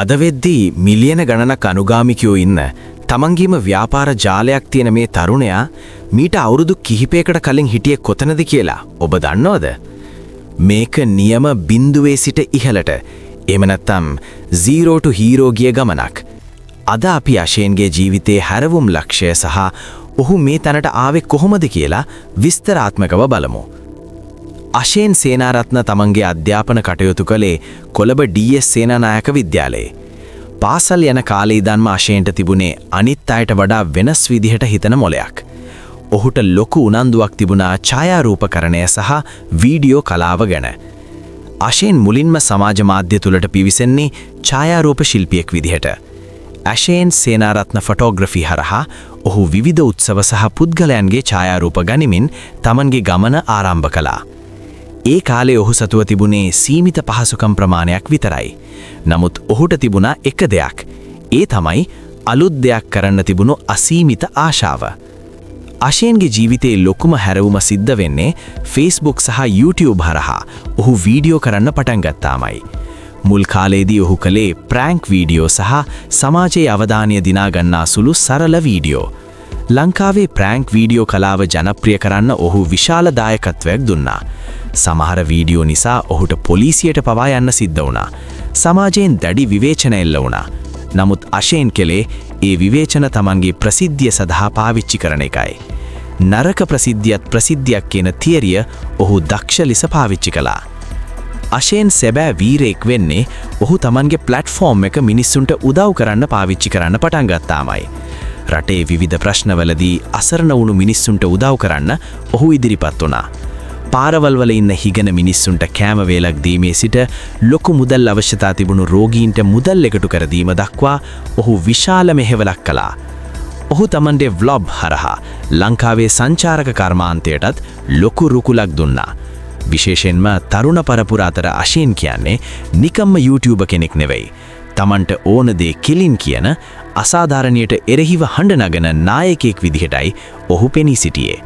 අද වෙද්දී මිලියන ගණනක් අනුගාමිකයෝ ඉන්න තමන්ගේම ව්‍යාපාර ජාලයක් තියෙන මේ තරුණයා මීට අවුරුදු කිහිපයකට කලින් හිටියේ කොතනද කියලා ඔබ දන්නවද? මේක නියම බිඳුවේ සිට ඉහළට එහෙම නැත්නම් 0 to hero ගිය ගමනක්. අද අපි අශේන්ගේ ජීවිතයේ හැරවුම් ලක්ෂය සහ ඔහු මේ තැනට ආවේ කොහොමද කියලා විස්තරාත්මකව බලමු. අශේන් සේනාරත්න තමන්ගේ අධ්‍යාපන කටයුතු කළේ කොළඹ DS සේනානායක විද්‍යාලයේ. පාසල් යන කාලේ ඉඳන්ම අශේන්ට තිබුණේ අනිත් අයට වඩා වෙනස් විදිහට හිතන මොලයක්. ඔහුට ලොකු උනන්දුවක් තිබුණා ඡායාරූපකරණය සහ වීඩියෝ කලාව ගැන. අශේන් මුලින්ම සමාජ මාධ්‍ය තුලට පිවිසෙන්නේ ඡායාරූප ශිල්පියෙක් විදිහට. අශේන් සේනාරත්න ෆොටෝග්‍රැෆි හරහා ඔහු විවිධ උත්සව සහ පුද්ගලයන්ගේ ඡායාරූප ගනිමින් තමන්ගේ ගමන ආරම්භ කළා. ඒ කාලේ ඔහු සතුව තිබුණේ සීමිත පහසුකම් ප්‍රමාණයක් විතරයි. නමුත් ඔහුට තිබුණා එක දෙයක්. ඒ තමයි අලුත් දෙයක් කරන්න තිබුණු අසීමිත ආශාව. අශේන්ගේ ජීවිතයේ ලොකුම හැරවුම සිද්ධ වෙන්නේ Facebook සහ YouTube හරහා ඔහු වීඩියෝ කරන්න පටන් ගත්තාමයි. මුල් කාලේදී ඔහු කළේ ප්‍රෑන්ක් වීඩියෝ සහ සමාජයේ අවධානය දිනා ගන්නා සුළු සරල වීඩියෝ. ලංකාවේ ප්‍රෑන්ක් වීඩියෝ කලාව ජනප්‍රිය කරන්න ඔහු විශාල දායකත්වයක් දුන්නා. සමහර වීඩියෝ නිසා ඔහුට පොලිසියට පවා යන්න සිද්ධ වුණා. සමාජයෙන් දැඩි විවේචන එල්ල වුණා. නමුත් අශේන් කෙලේ ඒ විවේචන තමන්ගේ ප්‍රසිද්ධිය සඳහා පාවිච්චි කරන එකයි. නරක ප්‍රසිද්ධියත් ප්‍රසිද්ධියක් කියන තියරිය ඔහු දක්ෂ ලෙස පාවිච්චි කළා. අශේන් සැබෑ වීරයෙක් වෙන්නේ ඔහු තමන්ගේ ප්ලැට්ෆෝම් එක මිනිස්සුන්ට උදව් කරන්න පාවිච්චි කරන්න පටන් ගත්තාමයි. රටේ විවිධ ප්‍රශ්නවලදී අසරණ වුණු මිනිස්සුන්ට උදව් කරන්න ඔහු ඉදිරිපත් වුණා. පාරවල් වල ඉන්න හිගන මිනිස්සුන්ට කෑම වේලක් දීමේ සිට ලොකු මුදල් අවශ්‍යතා තිබුණු රෝගීන්ට මුදල් එකතු කර දීම දක්වා ඔහු විශාල මෙහෙවලක් කළා. ඔහු තමන්ගේ ව්ලොග් හරහා ලංකාවේ සංචාරක කර්මාන්තයටත් ලොකු රුකුලක් දුන්නා. විශේෂයෙන්ම තරුණ පරපුර අතර අශේන් කියන්නේ නිකම්ම YouTuber කෙනෙක් නෙවෙයි. තමන්ට ඕන දේ කිලින් කියන අසාධාරණයට එරෙහිව හඬ නගන නායකයෙක් විදිහටයි ඔහු පෙනී සිටියේ.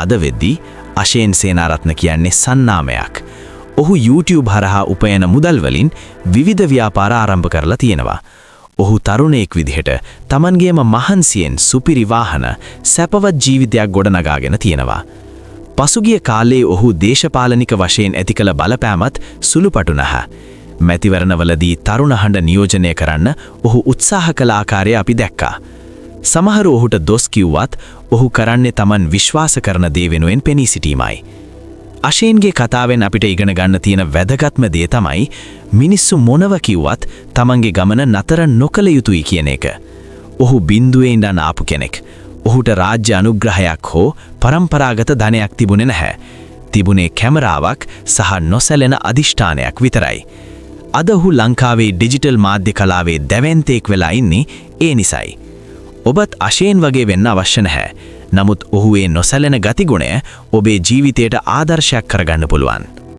අද වෙද්දී අශේන් සේනාරත්න කියන්නේ සන්නාමයක්. ඔහු YouTube හරහා උපයන මුදල් වලින් විවිධ ව්‍යාපාර ආරම්භ කරලා තියෙනවා. ඔහු තරුණයෙක් විදිහට තමන්ගේම මහන්සියෙන් සුපිරි වාහන සැපවත් ජීවිතයක් ගොඩනගාගෙන තියෙනවා. පසුගිය කාලේ ඔහු දේශපාලනික වශයෙන් ඇති කළ බලපෑමත් සුළුපටු නැහැ. මැතිවරණවලදී තරුණ හඬ නියෝජනය කරන්න ඔහු උත්සාහ කළ ආකාරය අපි දැක්කා. සමහර ඔහුට දොස් කිව්වත් ඔහු කරන්නේ තමන් විශ්වාස කරන දේ වෙනුවෙන් පෙනී සිටීමයි. අශේන්ගේ කතාවෙන් අපිට ඉගෙන ගන්න තියෙන වැදගත්ම දේ තමයි මිනිස්සු මොනව කිව්වත් තමන්ගේ ගමන නතර නොකළ යුතුයි කියන එක. ඔහු බිඳුවේ ඉඳන් ආපු කෙනෙක්. ඔහුට රාජ්‍ය අනුග්‍රහයක් හෝ පරම්පරාගත ධනයක් තිබුණේ නැහැ. තිබුණේ කැමරාවක් සහ නොසැලෙන අදිෂ්ඨානයක් විතරයි. අද ඔහු ලංකාවේ ඩිජිටල් මාධ්‍ය කලාවේ දැවැන්තෙක් වෙලා ඉන්නේ ඒ නිසයි. ඔබත් අශේන් වගේ වෙන්න අවශ්‍ය නැහැ. නමුත් ඔහු ඒ නොසැලෙන ගතිගුණය ඔබේ ජීවිතයට ආදර්ශයක් කරගන්න පුළුවන්.